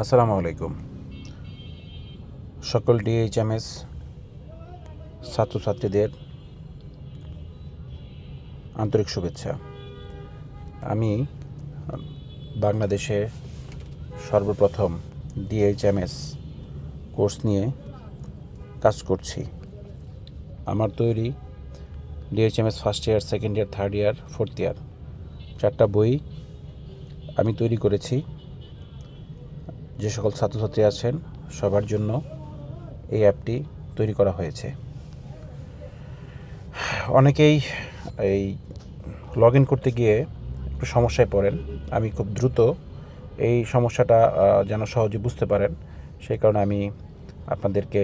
আসসালামু আলাইকুম। সকল ডিএইচএমএস ছাত্রছাত্রীদের আন্তরিক শুভেচ্ছা। আমি বাংলাদেশে সর্বপ্রথম ডিএইচএমএস কোর্স নিয়ে কাজ করছি। আমার তৈরি DHMS first year, second year, third year, fourth year 4টা বই আমি তৈরি করেছি। যে সকল ছাত্রছাত্রী আছেন সবার জন্য এই অ্যাপটি তৈরি করা হয়েছে। অনেকেই এই লগ ইন করতে গিয়ে একটু সমস্যায় পড়েন। আমি খুব দ্রুত এই সমস্যাটা যেন সহজে বুঝতে পারেন, সেই কারণে আমি আপনাদেরকে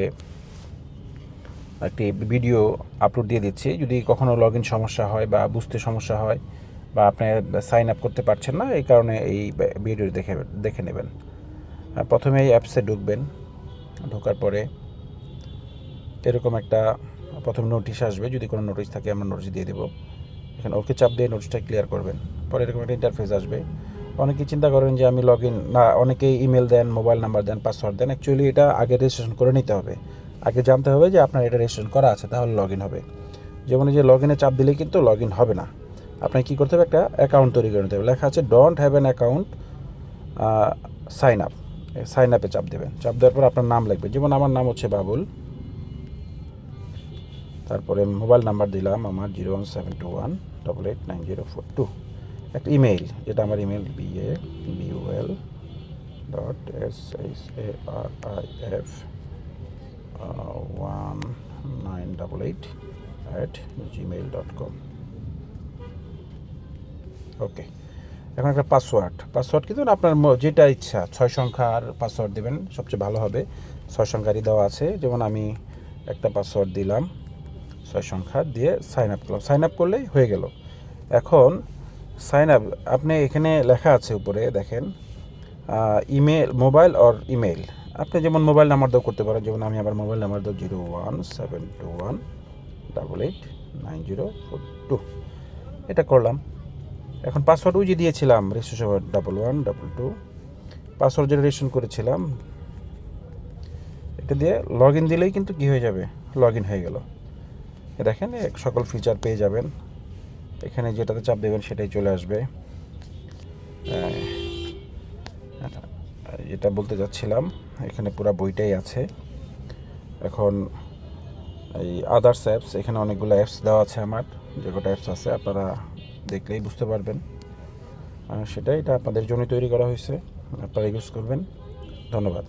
একটি ভিডিও আপলোড দিয়ে দিচ্ছি। যদি কখনও লগ ইন সমস্যা হয় বা বুঝতে সমস্যা হয় বা আপনি সাইন আপ করতে পারছেন না, এই কারণে এই ভিডিও দেখে নেবেন। প্রথমে এই অ্যাপসে ঢুকবেন। ঢোকার পরে এরকম একটা প্রথম নোটিশ আসবে। যদি কোনো নোটিশ থাকে আমরা নোটিশ দিয়ে দেবো। এখানে ওকে চাপ দিয়ে নোটিশটা ক্লিয়ার করবেন। পরে এরকম একটা ইন্টারফেস আসবে। অনেকেই চিন্তা করেন যে আমি লগ ইন না, অনেকেই ইমেল দেন, মোবাইল নাম্বার দেন, পাসওয়ার্ড দেন। অ্যাকচুয়ালি এটা আগে রেজিস্ট্রেশন করে নিতে হবে। আগে জানতে হবে যে আপনার এটা রেজিস্ট্রেশন করা আছে, তাহলে লগ ইন হবে। যেমন এই যে লগ ইনে চাপ দিলেই কিন্তু লগ ইন হবে না। আপনাকে কী করতে হবে? একটা অ্যাকাউন্ট তৈরি করে নিতে হবে। লেখা আছে don't have an account, sign up. Sign আপে চাপ দেবেন। চাপ দেওয়ার পর আপনার নাম লিখবেন। যেমন আমার নাম হচ্ছে বাবুল। তারপরে মোবাইল নাম্বার দিলাম আমার 01721889042। একটা ইমেইল, যেটা আমার ইমেইল BABUL.SARIF1988@gmail.com। ওকে, এখন একটা পাসওয়ার্ড কিন্তু আপনার যেটা ইচ্ছা 6 সংখ্যার পাসওয়ার্ড দেবেন, সবচেয়ে ভালো হবে। 6 সংখ্যারই দেওয়া আছে। যেমন আমি একটা পাসওয়ার্ড দিলাম 6 সংখ্যা দিয়ে সাইন আপ করলাম। সাইন আপ করলেই হয়ে গেল। এখন সাইন আপ আপনি এখানে লেখা আছে উপরে দেখেন, ইমেল, মোবাইল অর ইমেল। আপনি যেমন মোবাইল নাম্বার দাও করতে পারেন। যেমন আমি আবার মোবাইল নাম্বার দাও 01721889042। এটা করলাম। এখন পাসওয়ার্ড ওই যে দিয়েছিলাম রেজিস্ট্রেশন 1122, পাসওয়ার্ড যেটা রেজিস্ট্রেশন করেছিলাম এটা দিয়ে লগ ইন দিলেই কিন্তু কী হয়ে যাবে? লগ ইন হয়ে গেল। দেখেন সকল ফিচার পেয়ে যাবেন। এখানে যেটাতে চাপ দেবেন সেটাই চলে আসবে। যেটা বলতে যাচ্ছিলাম, এখানে পুরো বইটাই আছে। এখন এই আদার্স অ্যাপস, এখানে অনেকগুলো অ্যাপস দেওয়া আছে আমার। যে কটা অ্যাপস আছে আপনারা দেখলেই বুঝতে পারবেন। এটা আপনাদের জন্য তৈরি করা হয়েছে, আপনারা ইউজ করবেন। ধন্যবাদ।